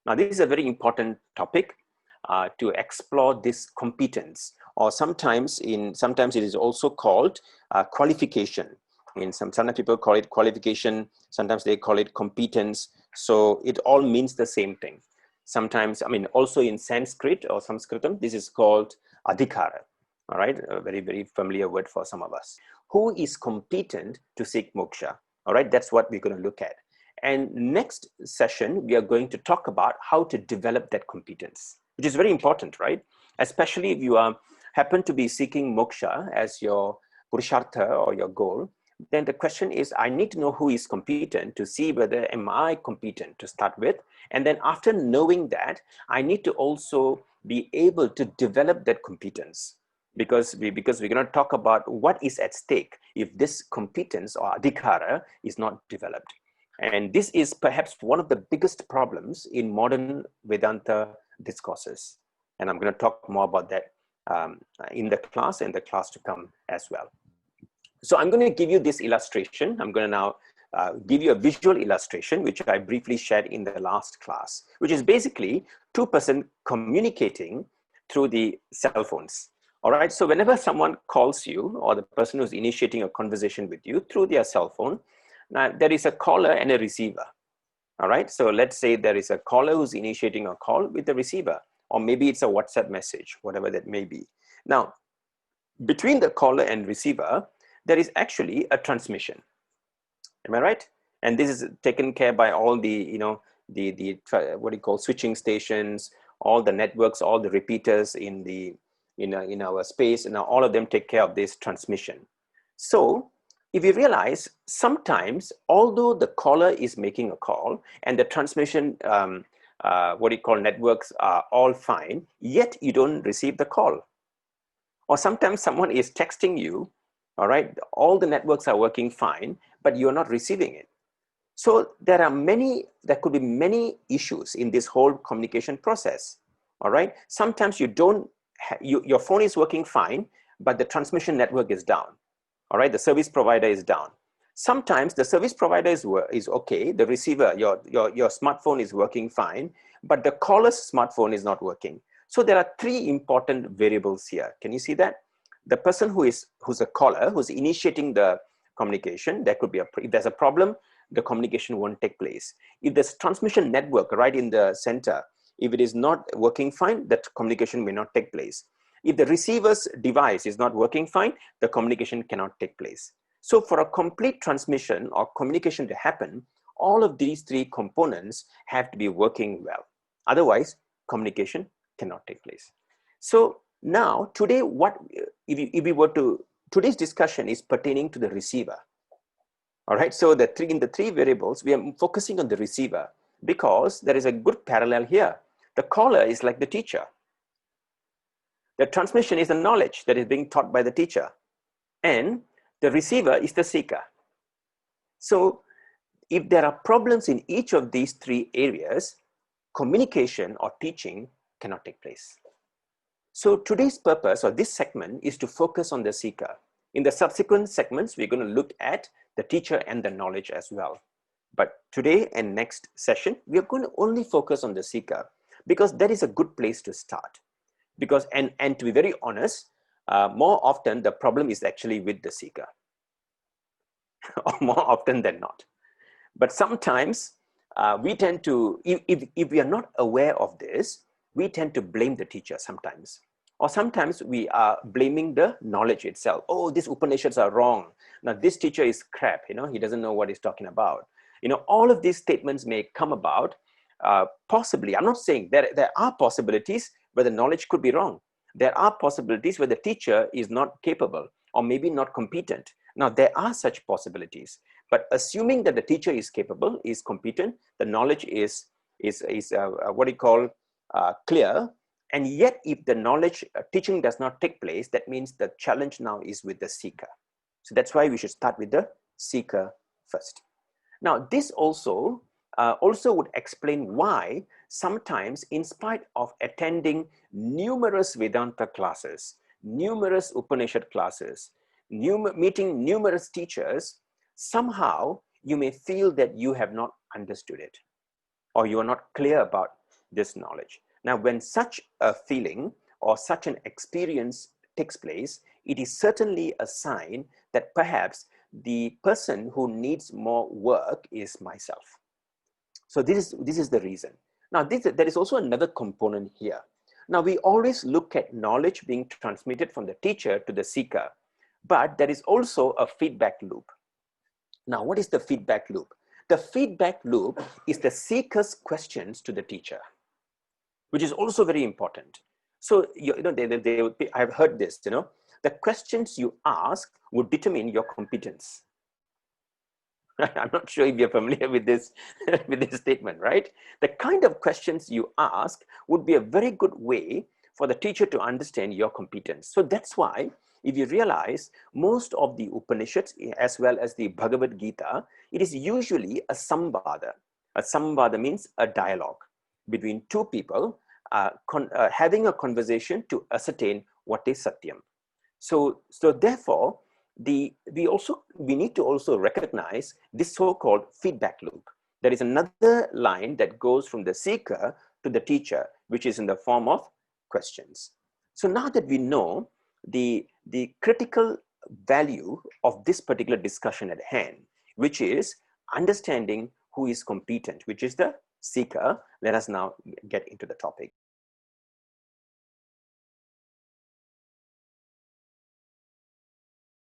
Now, this is a very important topic to explore this competence, or sometimes it is also called qualification. Some people call it qualification, sometimes they call it competence. So it all means the same thing. Sometimes, also in Sanskrit or Sanskritam, this is called adhikara. All right, a very, very familiar word for some of us. Who is competent to seek moksha? All right, that's what we're going to look at. And next session, we are going to talk about how to develop that competence, which is very important, right? Especially if you happen to be seeking moksha as your purushartha or your goal, then the question is, I need to know who is competent to see whether am I competent to start with. And then after knowing that, I need to also be able to develop that competence. Because we're going to talk about what is at stake if this competence or adhikara is not developed. And this is perhaps one of the biggest problems in modern Vedanta discourses. And I'm going to talk more about that in the class and the class to come as well. So I'm going to give you this illustration. I'm going to now give you a visual illustration, which I briefly shared in the last class, which is basically two persons communicating through the cell phones. All right, so whenever someone calls you, or the person who's initiating a conversation with you through their cell phone, now there is a caller and a receiver. All right, so let's say there is a caller who's initiating a call with the receiver, or maybe it's a WhatsApp message, whatever that may be. Now, between the caller and receiver, there is actually a transmission. Am I right? And this is taken care by all the, what do you call, switching stations, all the networks, all the repeaters in our space, and all of them take care of this transmission. So if you realize, sometimes, although the caller is making a call and the transmission, networks are all fine, yet you don't receive the call. Or sometimes someone is texting you, all right, all the networks are working fine, but you're not receiving it. So there could be many issues in this whole communication process, all right? Sometimes your phone is working fine, but the transmission network is down, all right? The service provider is down. Sometimes the service provider is okay, the receiver, your smartphone is working fine, but the caller's smartphone is not working. So there are three important variables here. Can you see that? The person who's a caller, who's initiating the communication, if there's a problem, the communication won't take place. If there's transmission network right in the center, if it is not working fine, that communication may not take place. If the receiver's device is not working fine, the communication cannot take place. So for a complete transmission or communication to happen, all of these three components have to be working well. Otherwise, communication cannot take place. So now, today, today's discussion is pertaining to the receiver. All right, so in the three variables, we are focusing on the receiver because there is a good parallel here. The caller is like the teacher. The transmission is the knowledge that is being taught by the teacher, and the receiver is the seeker. So if there are problems in each of these three areas, communication or teaching cannot take place. So today's purpose, or this segment, is to focus on the seeker. In the subsequent segments, we're going to look at the teacher and the knowledge as well. But today and next session, we are going to only focus on the seeker, because that is a good place to start. Because, and to be very honest, more often the problem is actually with the seeker, or more often than not. But sometimes we tend to, if we are not aware of this, we tend to blame the teacher sometimes. Or sometimes we are blaming the knowledge itself. Oh, these Upanishads are wrong. Now this teacher is crap, he doesn't know what he's talking about. All of these statements may come about, possibly, I'm not saying there are possibilities where the knowledge could be wrong. There are possibilities where the teacher is not capable or maybe not competent. Now there are such possibilities, but assuming that the teacher is capable, is competent, the knowledge is clear, and yet if the knowledge teaching does not take place, that means the challenge now is with the seeker. So that's why we should start with the seeker first. Now this also would explain why sometimes, in spite of attending numerous Vedanta classes, numerous Upanishad classes, meeting numerous teachers, somehow you may feel that you have not understood it, or you are not clear about this knowledge. Now, when such a feeling or such an experience takes place, it is certainly a sign that perhaps the person who needs more work is myself. So this is the reason. Now, there is also another component here. Now, we always look at knowledge being transmitted from the teacher to the seeker, but there is also a feedback loop. Now, what is the feedback loop? The feedback loop is the seeker's questions to the teacher, which is also very important. So, I've heard this, the questions you ask would determine your competence. I'm not sure if you're familiar with this, with this statement, right? The kind of questions you ask would be a very good way for the teacher to understand your competence. So that's why, if you realize, most of the Upanishads, as well as the Bhagavad Gita, it is usually a samvada. A samvada means a dialogue between two people having a conversation to ascertain what is satyam. So therefore, we need to also recognize this so-called feedback loop. There is another line that goes from the seeker to the teacher, which is in the form of questions. So now that we know the critical value of this particular discussion at hand, which is understanding who is competent, which is the seeker, let us now get into the topic.